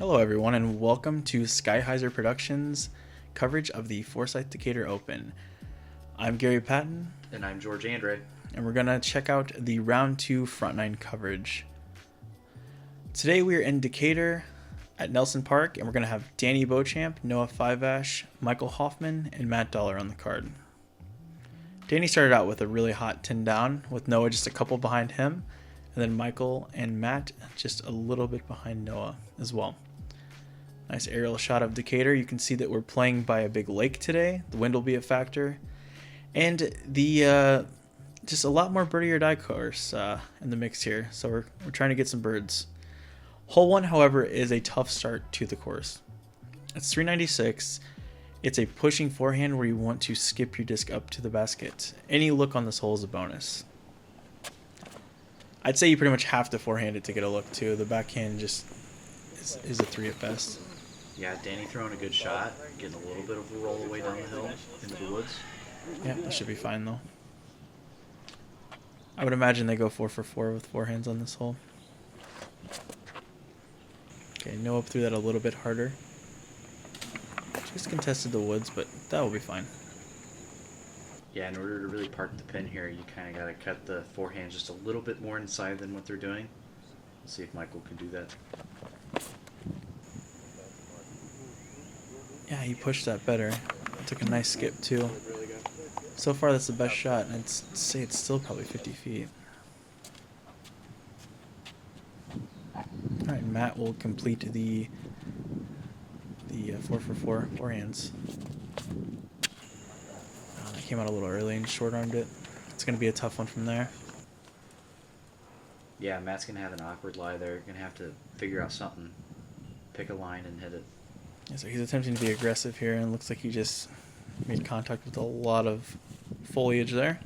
Hello everyone and welcome to Skyheiser Productions coverage of the Forsyth Decatur Open. I'm Garry Patton. And I'm George Andrae. And we're going to check out the round 2 front 9 coverage. Today we are in Decatur at Nelson Park and we're going to have Danny Beauchamp, Noah Fiveash, Michael Hoffman, and Matt Dollar on the card. Danny started out with a really hot 10 down with Noah just a couple behind him, and then Michael and Matt just a little bit behind Noah as well. Nice aerial shot of Decatur. You can see that we're playing by a big lake today. The wind will be a factor. And the just a lot more birdie or die course in the mix here. So we're trying to get some birds. Hole 1, however, is a tough start to the course. It's 396. It's a pushing forehand where you want to skip your disc up to the basket. Any look on this hole is a bonus. I'd say you pretty much have to forehand it to get a look too. The backhand just is a 3 at best. Yeah, Danny throwing a good shot, getting a little bit of a roll away down the hill into the woods. Yeah, that should be fine though. I would imagine they go 4 for 4 with forehands on this hole. Okay, Noah threw that a little bit harder. Just contested the woods, but that will be fine. Yeah, in order to really park the pin here, you kind of got to cut the forehand just a little bit more inside than what they're doing. Let's see if Michael can do that. Yeah, he pushed that better. Took a nice skip too. So far that's the best shot, and I'd say it's still probably 50 feet. Alright, Matt will complete the 4 for 4 forehands. That came out a little early and short-armed it. It's going to be a tough one from there. Yeah, Matt's going to have an awkward lie there. Going to have to figure out something. Pick a line and hit it. Yeah, so he's attempting to be aggressive here, and it looks like he just made contact with a lot of foliage there.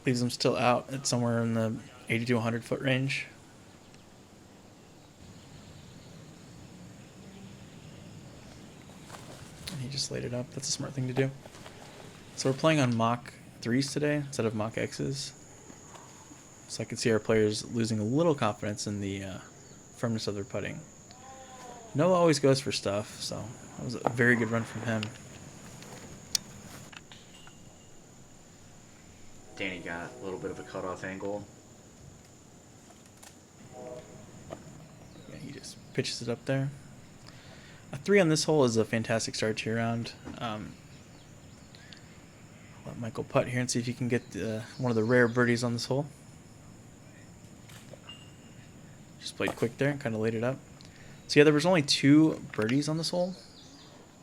Leaves him still out at somewhere in the 80 to 100 foot range. And he just laid it up. That's a smart thing to do. So we're playing on Mach 3s today instead of Mach X's. So I can see our players losing a little confidence in the firmness of their putting. Noah always goes for stuff, so that was a very good run from him. Danny got a little bit of a cutoff angle. Yeah, he just pitches it up there. A 3 on this hole is a fantastic start to your round. Let Michael putt here and see if he can get one of the rare birdies on this hole. Just played quick there and kind of laid it up. So yeah, there was only 2 birdies on this hole,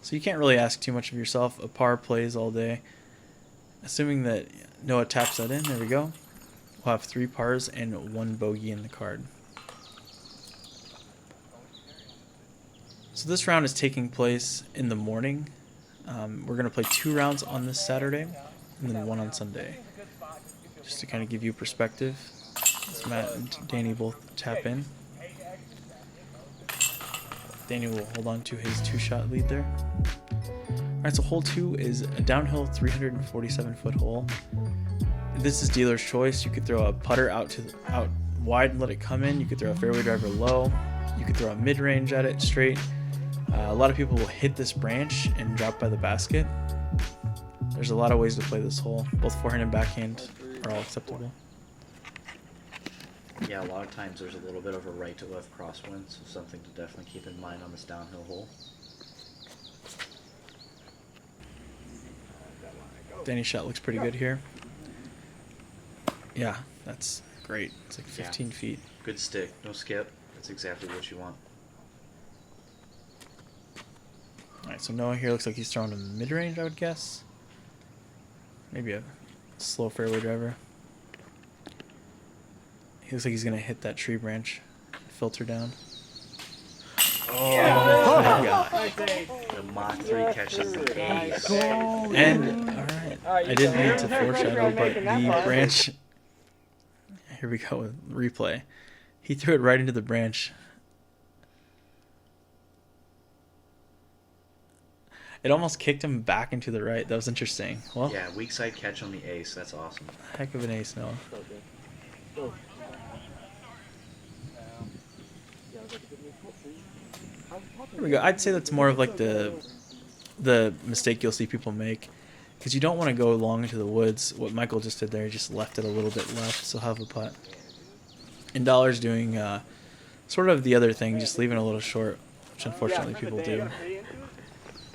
so you can't really ask too much of yourself. A par plays all day. Assuming that Noah taps that in, there we go. We'll have 3 pars and 1 bogey in the card. So this round is taking place in the morning. We're going to play 2 rounds on this Saturday and then 1 on Sunday. Just to kind of give you perspective, as Matt and Danny both tap in. Danny will hold on to his 2-shot lead there. Alright, so hole 2 is a downhill 347-foot hole. This is dealer's choice. You could throw a putter out wide and let it come in. You could throw a fairway driver low. You could throw a mid-range at it straight. A lot of people will hit this branch and drop by the basket. There's a lot of ways to play this hole. Both forehand and backhand are all acceptable. Yeah, a lot of times there's a little bit of a right to left crosswind, so something to definitely keep in mind on this downhill hole. Danny's shot looks pretty good here. Yeah, that's great. It's like 15 feet. Good stick, no skip. That's exactly what you want. Alright, so Noah here looks like he's throwing a mid-range, I would guess. Maybe a slow fairway driver. He looks like he's going to hit that tree branch, filter down. Oh, my gosh. The Mach 3 catches the ace. And, alright, I didn't mean to foreshadow, but the branch... Here we go with replay. He threw it right into the branch. It almost kicked him back into the right. That was interesting. Well, yeah, weak side catch on the ace. That's awesome. Heck of an ace, Noah. There we go. I'd say that's more of like the mistake you'll see people make, because you don't want to go long into the woods. What Michael just did there, he just left it a little bit left, so have a putt. And Dollar's doing sort of the other thing, just leaving a little short, which unfortunately people do.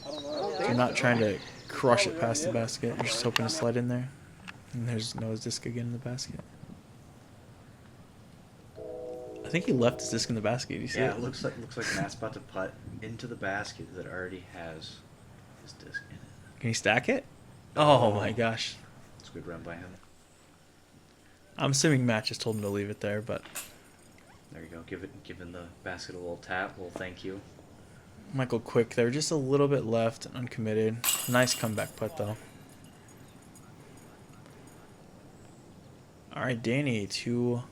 So you're not trying to crush it past the basket. You're just hoping to slide in there. And there's Noah's disc again in the basket. I think he left his disc in the basket. Do you see Yeah, it? it looks like Matt's about to putt into the basket that already has his disc in it. Can he stack it? Oh my gosh. It's a good run by him. I'm assuming Matt just told him to leave it there, but There you go. Giving the basket a little tap. Well, thank you. Michael quick there, just a little bit left and uncommitted. Nice comeback putt though. All right, Danny to,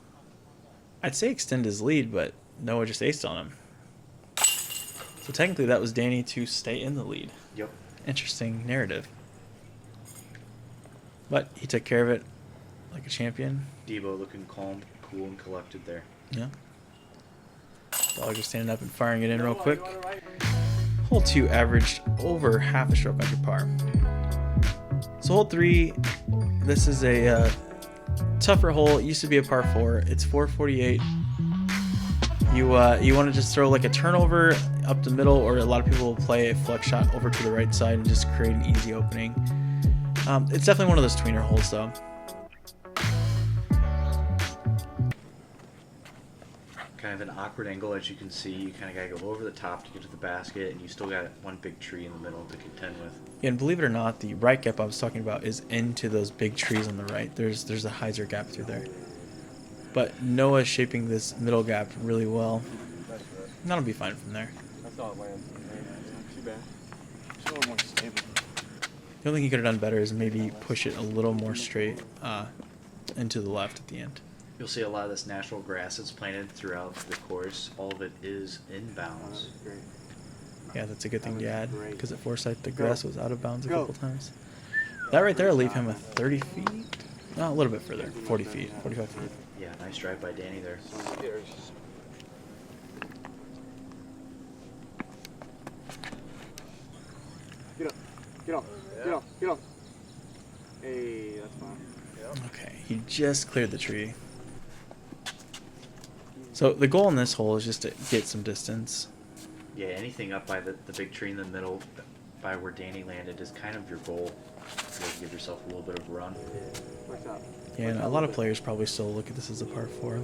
I'd say extend his lead, but Noah just aced on him. So technically that was Danny to stay in the lead. Yep. Interesting narrative. But he took care of it like a champion. Debo looking calm, cool, and collected there. Yeah. Dollar just standing up and firing it in real quick. Hole 2 averaged over half a stroke under par. So hole 3, this is a tougher hole. It used to be a par 4. It's 448. You want to just throw like a turnover up the middle, or a lot of people will play a flex shot over to the right side and just create an easy opening. It's definitely one of those tweener holes though. Kind of an awkward angle, as you can see. You kind of got to go over the top to get to the basket, and you still got one big tree in the middle to contend with. Yeah, and believe it or not, the right gap I was talking about is into those big trees on the right. There's a hyzer gap through there. But Noah's shaping this middle gap really well. That'll be fine from there. That's all it lands. Not too bad. It's a little more stable. The only thing he could have done better is maybe push it a little more straight into the left at the end. You'll see a lot of this natural grass that's planted throughout the course. All of it is in bounds. Great. Yeah, that's a good thing to add, Great. because at Forsyth the grass was out of bounds a Go. couple times. That right there will leave him with 30 feet? No, a little bit further. 40 feet, 45 feet. Yeah, nice drive by Danny there. There's Get up. Get off. Get off. Get off. Hey, that's fine. Okay, he just cleared the tree. So the goal in this hole is just to get some distance. Yeah, anything up by the big tree in the middle, by where Danny landed, is kind of your goal. To give yourself a little bit of a run. What's up? Yeah, and a lot of players probably still look at this as a par 4.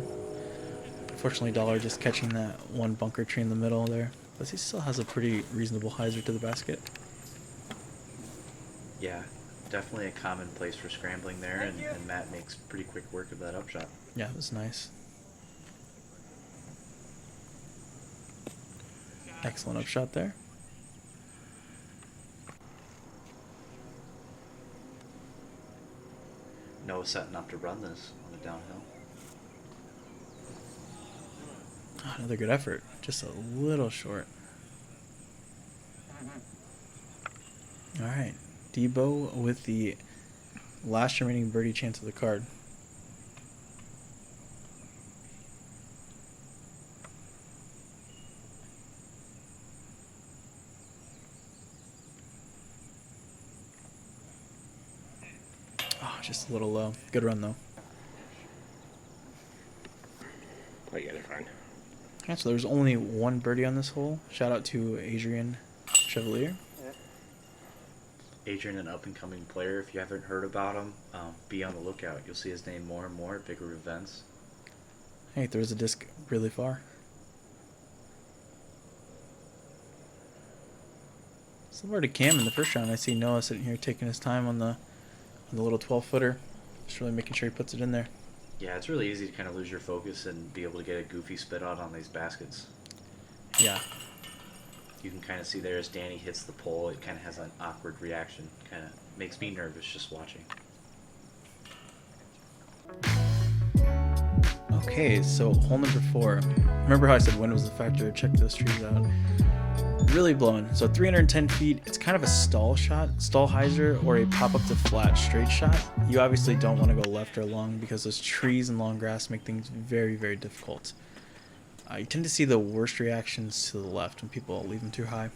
Unfortunately, Dollar just catching that one bunker tree in the middle there. But he still has a pretty reasonable hyzer to the basket. Yeah, definitely a common place for scrambling there, and Matt makes pretty quick work of that upshot. Yeah, it was nice. Excellent upshot there. Noah setting up to run this on the downhill. Oh, another good effort. Just a little short. All right. Debo with the last remaining birdie chance of the card. Oh, just a little low. Good run, though. Oh, yeah, they're fine. Yeah, so there's only one birdie on this hole. Shout out to Adrian Chevalier. Adrian, an up-and-coming player. If you haven't heard about him, be on the lookout. You'll see his name more and more at bigger events. Hey, throws a disc really far. Similar to Cam in the first round, I see Noah sitting here taking his time on the little 12-footer. Just really making sure he puts it in there. Yeah, it's really easy to kind of lose your focus and be able to get a goofy spit out on these baskets. Yeah. You can kind of see there as Danny hits the pole, it kind of has an awkward reaction. Kind of makes me nervous just watching. Okay, so hole number 4. Remember how I said wind was a factor? Check those trees out. Really blowing. So 310 feet. It's kind of a stall shot, stall hyzer, or a pop up to flat straight shot. You obviously don't want to go left or long because those trees and long grass make things very, very difficult. You tend to see the worst reactions to the left when people leave them too high.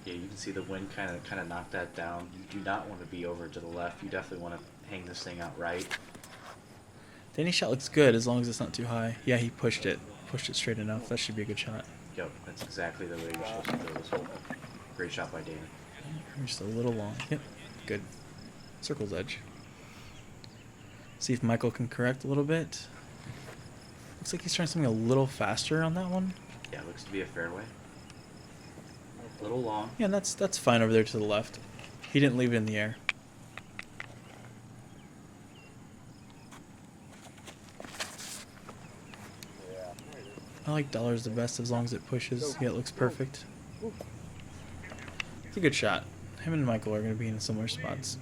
Yeah, you can see the wind kind of knock that down. You do not want to be over to the left. You definitely want to hang this thing out right. Danny's shot looks good as long as it's not too high. Yeah, he pushed it straight enough. That should be a good shot. Yep, that's exactly the way you're supposed to throw this hole. Great shot by Danny. Just a little long. Yep, good. Circle's edge. See if Michael can correct a little bit. Looks like he's trying something a little faster on that one. Yeah, looks to be a fairway. A little long. Yeah, and that's fine over there to the left. He didn't leave it in the air. I like dollars the best as long as it pushes. Yeah, it looks perfect. It's a good shot. Him and Michael are going to be in similar spots.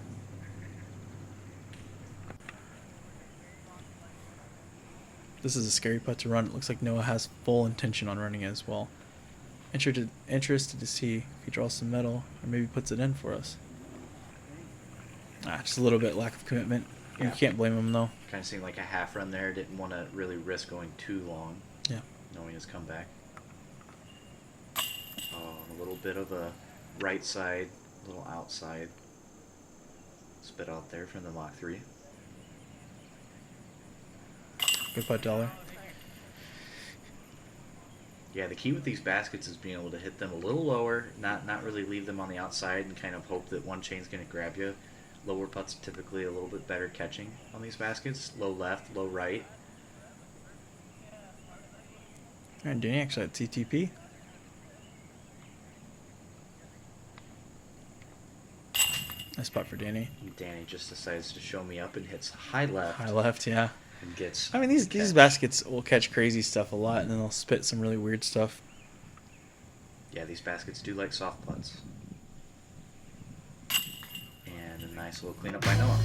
This is a scary putt to run. It looks like Noah has full intention on running it as well. Interested to see if he draws some metal or maybe puts it in for us. Just a little bit lack of commitment. Yeah. You can't blame him though. Kind of seemed like a half run there. Didn't want to really risk going too long. Yeah. Knowing his comeback. Oh, a little bit of a right side, a little outside. Spit out there from the Mach 3. Good putt, Dollar. Yeah, the key with these baskets is being able to hit them a little lower, not really leave them on the outside and kind of hope that one chain's going to grab you. Lower putts are typically a little bit better catching on these baskets. Low left, low right. Alright, Danny actually at TTP. Nice spot for Danny. Danny just decides to show me up and hits high left. High left, yeah. And gets. I mean, these baskets will catch crazy stuff a lot, and then they'll spit some really weird stuff. Yeah, these baskets do like soft putts. And a nice little cleanup by Noah.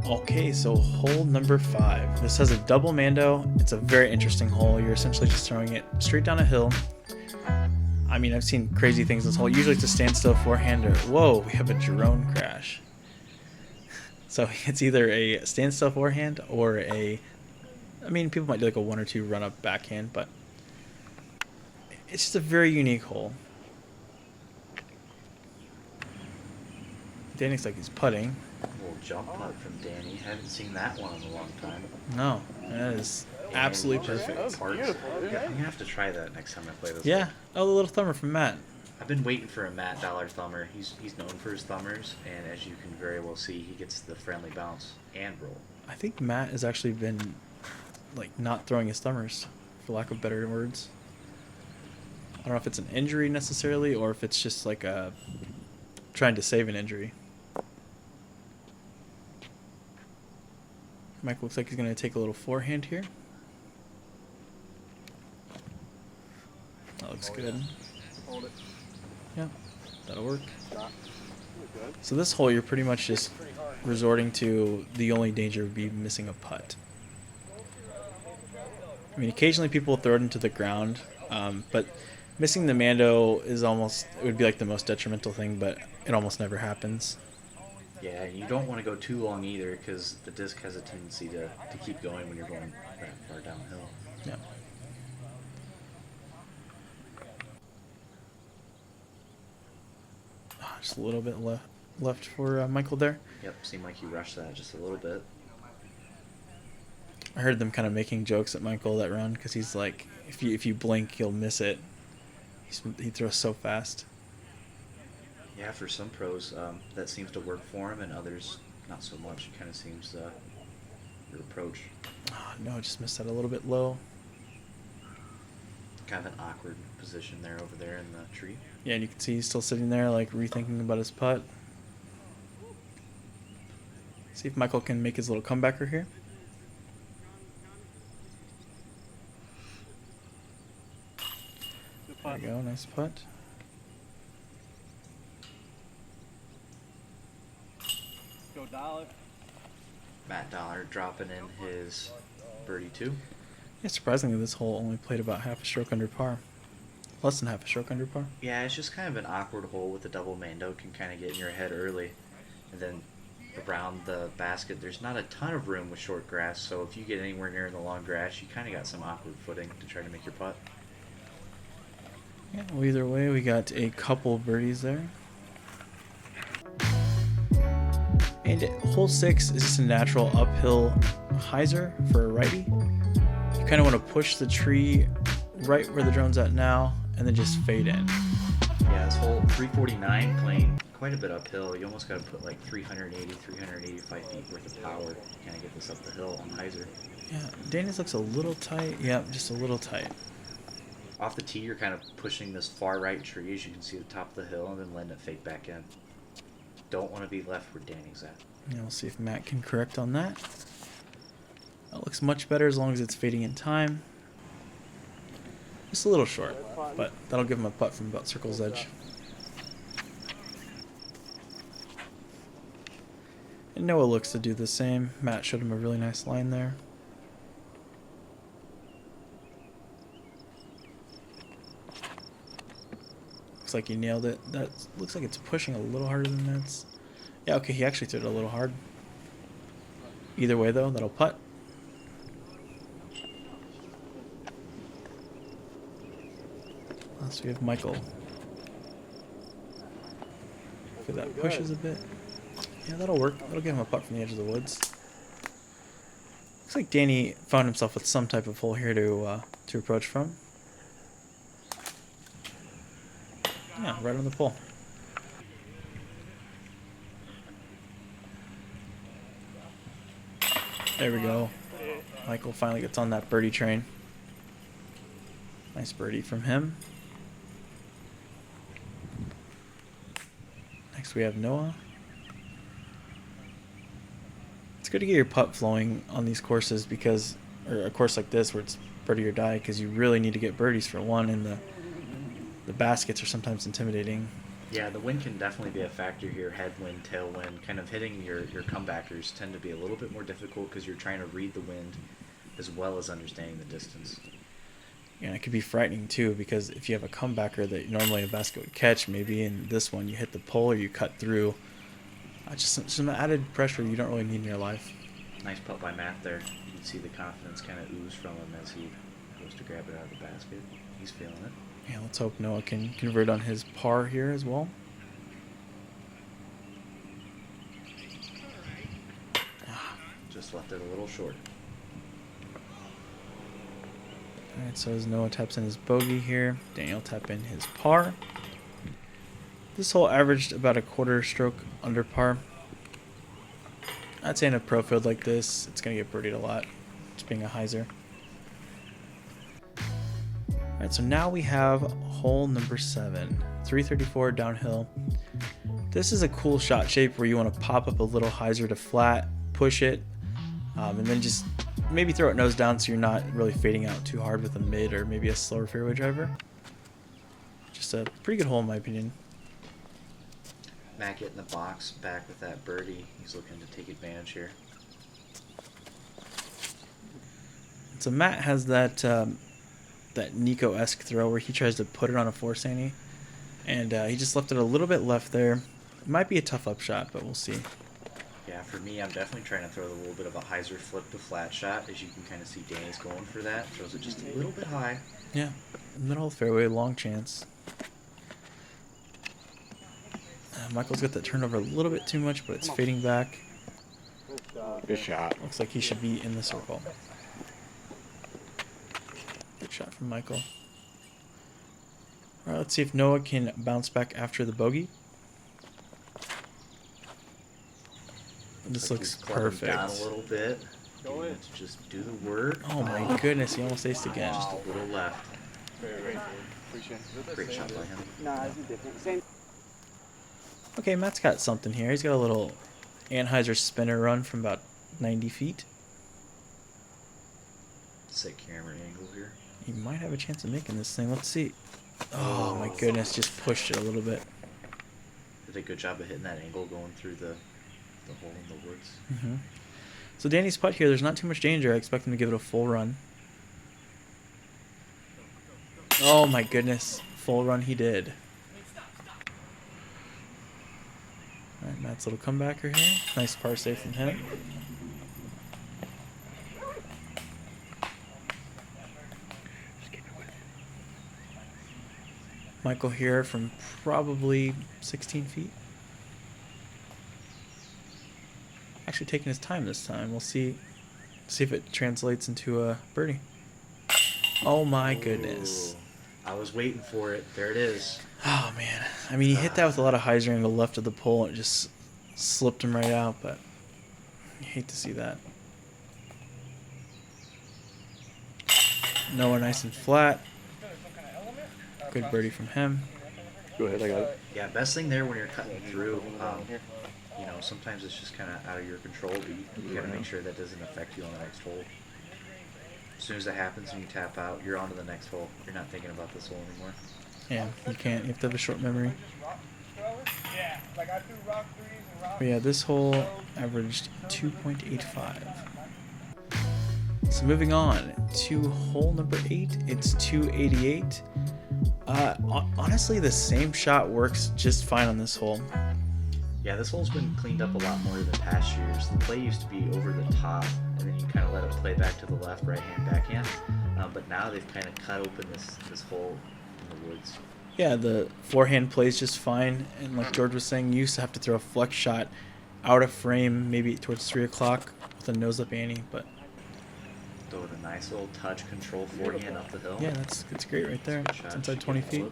Okay, so hole number 5. This has a double mando. It's a very interesting hole. You're essentially just throwing it straight down a hill. I mean, I've seen crazy things in this hole. Usually it's a standstill forehand or... Whoa, we have a drone crash. So it's either a standstill forehand or a... I mean, people might do like a 1 or 2 run-up backhand, but... It's just a very unique hole. Danny's like he's putting. A little jump putt from Danny. Haven't seen that one in a long time. No, that is absolutely perfect. That was beautiful, dude. Yeah, I'm going to have to try that next time I play this. Yeah. One. Oh, the little thumber from Matt. I've been waiting for a Matt Dollar thumber. He's known for his thumbers, and as you can very well see, he gets the friendly bounce and roll. I think Matt has actually been, like, not throwing his thumbers, for lack of better words. I don't know if it's an injury necessarily, or if it's just like a trying to save an injury. Mike looks like he's going to take a little forehand here. That looks good. Hold it. Yeah, that'll work. Stop. Good. So this hole, you're pretty much just resorting to the only danger would be missing a putt. I mean, occasionally people throw it into the ground, but missing the mando is almost, it would be like the most detrimental thing, but it almost never happens. Yeah, and you don't want to go too long either, because the disc has a tendency to keep going when you're going that far downhill. Yeah. Just a little bit left for Michael there. Yep, seemed like he rushed that just a little bit. I heard them kind of making jokes at Michael that round because he's like, if you blink, you'll miss it. He throws so fast. Yeah, for some pros, that seems to work for him, and others not so much. It kind of seems your approach. Oh, no, just missed that a little bit low. Kind of an awkward position there over there in the tree. Yeah, and you can see he's still sitting there, like, rethinking about his putt. See if Michael can make his little comebacker here. There you go, nice putt. Go Dollar. Matt Dollar dropping in his birdie 2. Yeah, surprisingly, this hole only played about half a stroke under par. Less than half a stroke under par. Yeah, it's just kind of an awkward hole with the double mando. Can kind of get in your head early, and then around the basket, there's not a ton of room with short grass, so if you get anywhere near the long grass, you kind of got some awkward footing to try to make your putt. Yeah, well, either way, we got a couple birdies there. And hole 6 is just a natural uphill hyzer for a righty. You kind of want to push the tree right where the drone's at now, and then just fade in. Yeah, this hole 349 playing quite a bit uphill. You almost got to put like 380, 385 feet worth of power to kind of get this up the hill on hyzer. Yeah, Danny's looks a little tight. Yep, just a little tight. Off the tee, you're kind of pushing this far right tree, as you can see the top of the hill, and then letting it fade back in. Don't want to be left where Danny's at. Yeah, we'll see if Matt can correct on that. That looks much better as long as it's fading in time. Just a little short, but that'll give him a putt from about circle's edge. And Noah looks to do the same. Matt showed him a really nice line there. Looks like he nailed it. That looks like it's pushing a little harder than that's. Yeah, okay, he actually threw it a little hard. Either way, though, that'll putt. Last we have Michael. If that pushes a bit. Yeah, that'll work. That'll give him a putt from the edge of the woods. Looks like Danny found himself with some type of hole here to approach from. Yeah, right on the pole. There we go. Michael finally gets on that birdie train. Nice birdie from him. Next we have Noah. It's good to get your putt flowing on these courses because, or a course like this where it's birdie or die, because you really need to get birdies for one, and the baskets are sometimes intimidating. Yeah, the wind can definitely be a factor here. Headwind, tailwind, kind of hitting your comebackers tend to be a little bit more difficult because you're trying to read the wind as well as understanding the distance. Yeah, it could be frightening too, because if you have a comebacker that normally a basket would catch, maybe in this one you hit the pole or you cut through. Just some added pressure you don't really need in your life. Nice putt by Matt there. You can see the confidence kind of ooze from him as he goes to grab it out of the basket. He's feeling it. Yeah, let's hope Noah can convert on his par here as well. Just left it a little short. Alright, so as Noah taps in his bogey here, Daniel tap in his par. This hole averaged about a quarter stroke under par. I'd say in a pro field like this, it's going to get birdied a lot, just being a hyzer. Alright, so now we have hole number 7, 334 downhill. This is a cool shot shape where you want to pop up a little hyzer to flat, push it, and then just maybe throw it nose down so you're not really fading out too hard with a mid or maybe a slower fairway driver. Just a pretty good hole in my opinion. Matt getting the box back with that birdie. He's looking to take advantage here. So Matt has that that Nico-esque throw where he tries to put it on a four-sandy, and he just left it a little bit left there. It might be a tough up shot, but we'll see. Yeah, for me, I'm definitely trying to throw a little bit of a hyzer flip to flat shot. As you can kind of see, Danny's going for that. Throws it just a little bit high. Yeah, middle of the fairway, long chance. Michael's got that turnover a little bit too much, but it's fading back. Good shot. Looks like he should be in the circle. Good shot from Michael. Alright, let's see if Noah can bounce back after the bogey. This looks perfect. Down a little bit. To just do the work. Oh my goodness, he almost aced again. Just a little left. Great shot by him. Nah, it's different. Same. Okay, Matt's got something here. He's got a little Anheuser spinner run from about 90 feet. Sick camera angle here. He might have a chance of making this thing. Let's see. Oh my goodness, just pushed it a little bit. Did a good job of hitting that angle going through the hole in the woods. Mm-hmm. So Danny's putt here, there's not too much danger. I expect him to give it a full run. Oh my goodness, full run he did. Alright, Matt's little comebacker here. Nice par save from him. Michael here from probably 16 feet. Actually taking his time this time. We'll see if it translates into a birdie. Oh my goodness. I was waiting for it. There it is. Oh man. I mean, he hit that with a lot of hyzer angle left of the pole and it just slipped him right out, but you hate to see that. Noah nice and flat. Good birdie from him. Go ahead, I got it. Yeah, best thing there when you're cutting through, you know, sometimes it's just kind of out of your control, but you got to make sure that doesn't affect you on the next hole. As soon as that happens and you tap out, you're on to the next hole. You're not thinking about this hole anymore. Yeah, you can't. You have to have a short memory. But yeah, this hole averaged 2.85. So moving on to hole number 8. It's 288. Honestly, the same shot works just fine on this hole. Yeah, this hole's been cleaned up a lot more than past years. The play used to be over the top, and then you kind of let it play back to the left, right hand, backhand. But now they've kind of cut open this hole in the woods. Yeah, the forehand plays just fine, and like George was saying, you used to have to throw a flex shot out of frame, maybe towards 3 o'clock with a nose up ante, but Throw with a nice little touch control forehand up the hill. yeah, it's great right there. Good shot. It's inside 20 feet.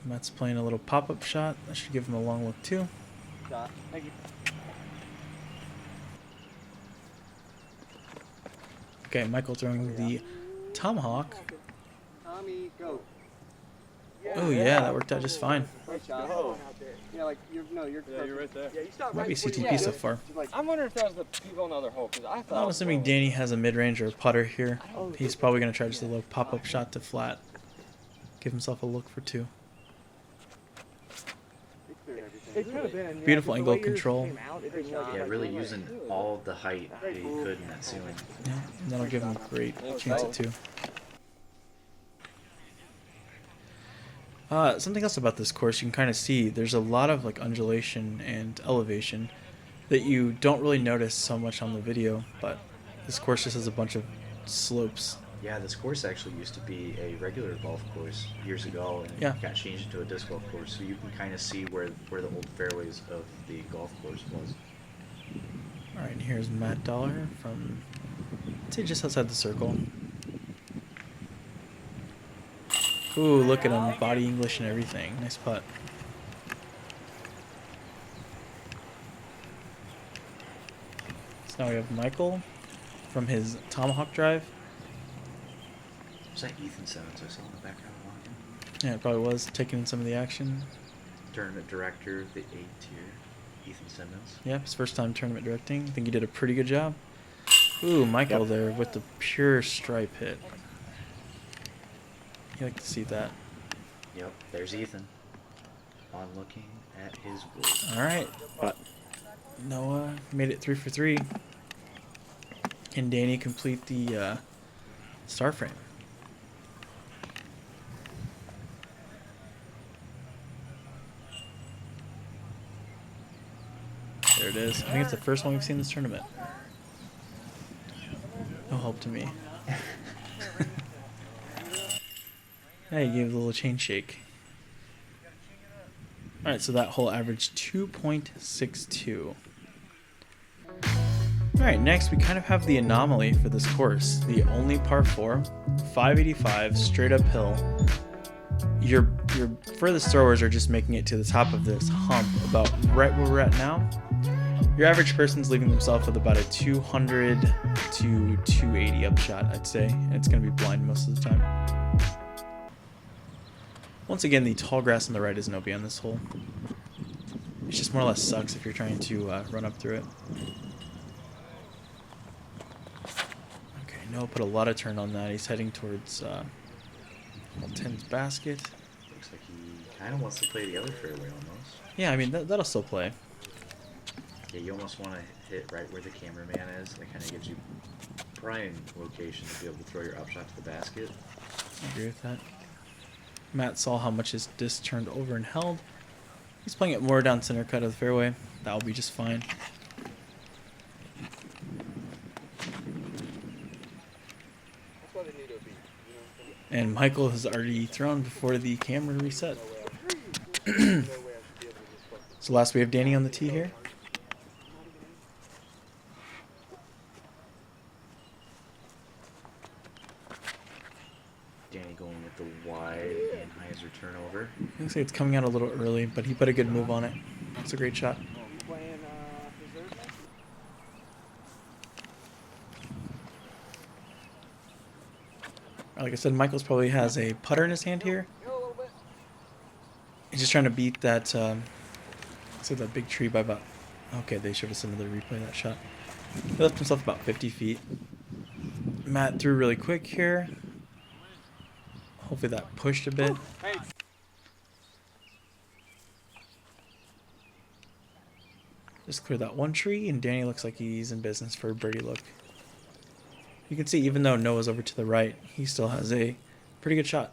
Matt's playing a little pop-up shot. That should give him a long look too. Shot. Thank you. Okay, Michael throwing the tomahawk. Tommy, go. Oh yeah, that worked out just fine. Great shot. Yeah, like you're right there. Yeah, you stop Might be right before CTP you so get it. far. Just like, I'm wondering if that was the people on the other hole, because I thought. I'm assuming Danny has a mid-range or a putter here. He's probably going to try just a little pop-up shot to flat. Give himself a look for 2. it could have been. Beautiful angle control. Yeah, really using all of the height that he could in that ceiling. Yeah, and that'll give him a great chance at 2. Something else about this course, you can kind of see there's a lot of like undulation and elevation that you don't really notice so much on the video, but this course just has a bunch of slopes. Yeah, this course actually used to be a regular golf course years ago, and Yeah. it got changed into a disc golf course, so you can kind of see where the old fairways of the golf course was. All right, and here's Matt Dollar from, I'd say just outside the circle. Ooh, look at him, body English and everything. Nice putt. So now we have Michael from his tomahawk drive. Was that Ethan Simmons I saw in the background walking? Yeah, it probably was, taking in some of the action. Tournament director, the 8 tier, Ethan Simmons. Yep, his first time tournament directing. I think he did a pretty good job. Ooh, Michael there with the pure stripe hit. You like to see that. Yep, there's Ethan. On looking at his wood. All right, but Noah made it 3 for 3. Can Danny complete the star frame? There it is. I think it's the first one we've seen this tournament. No help to me. Hey, you gave it a little chain shake. Alright, so that hole averaged 2.62. Alright, next we kind of have the anomaly for this course. The only par 4, 585, straight uphill. Your furthest throwers are just making it to the top of this hump, about right where we're at now. Your average person's leaving themselves with about a 200 to 280 upshot, I'd say. And it's going to be blind most of the time. Once again, the tall grass on the right is no B on this hole. It just more or less sucks if you're trying to run up through it. Okay, Noah put a lot of turn on that. He's heading towards 10's basket. Looks like he kind of wants to play the other fairway almost. Yeah, I mean, that'll still play. Yeah, you almost want to hit right where the cameraman is. That kind of gives you prime location to be able to throw your upshot to the basket. I agree with that. Matt saw how much his disc turned over and held. He's playing it more down center cut of the fairway. That will be just fine. And Michael has already thrown before the camera reset. So last we have Danny on the tee here. Danny going with the wide and hyzer turnover. I think it's coming out a little early, but he put a good move on it. It's a great shot. Like I said, Michael's probably has a putter in his hand here. He's just trying to beat that, say that big tree by about. Okay, they showed us another replay of that shot. He left himself about 50 feet. Matt threw really quick here. Hopefully that pushed a bit. Just clear that one tree, and Danny looks like he's in business for a birdie look. You can see even though Noah's over to the right, he still has a pretty good shot.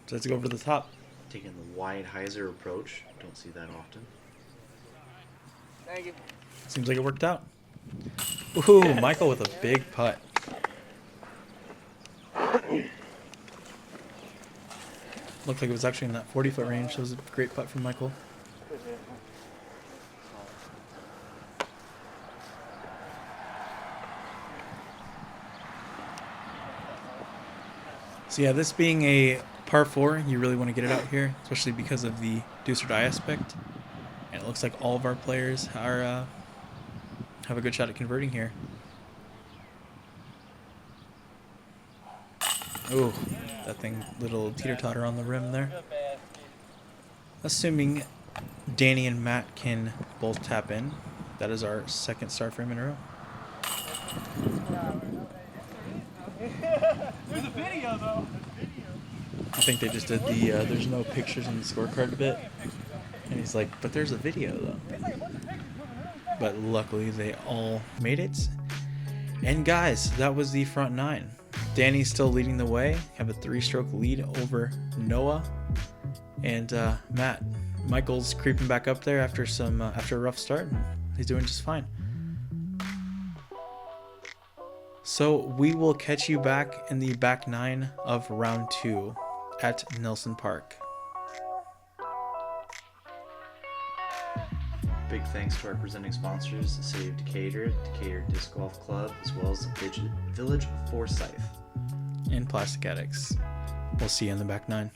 So let's go over to the top. Taking the wide hyzer approach. Don't see that often. Thank you. Seems like it worked out. Ooh, Michael with a big putt. Looked like it was actually in that 40-foot range. So it was a great putt from Michael. So yeah, this being a par 4, you really want to get it out here, especially because of the deuce or die aspect. And it looks like all of our players are have a good shot at converting here. Ooh, that thing, little teeter-totter on the rim there. Assuming Danny and Matt can both tap in, that is our second star frame in a row. There's a video though. I think they just did the there's no pictures in the scorecard bit. And he's like, but there's a video though. But luckily they all made it. And guys, that was the front 9. Danny's still leading the way. Have a 3-stroke lead over Noah and Matt. Michael's creeping back up there after a rough start. And he's doing just fine. So we will catch you back in the back 9 of round 2 at Nelson Park. Big thanks to our presenting sponsors, the City of Decatur, Decatur Disc Golf Club, as well as the Village of Forsyth. And Plastic Addicts. We'll see you in the back 9.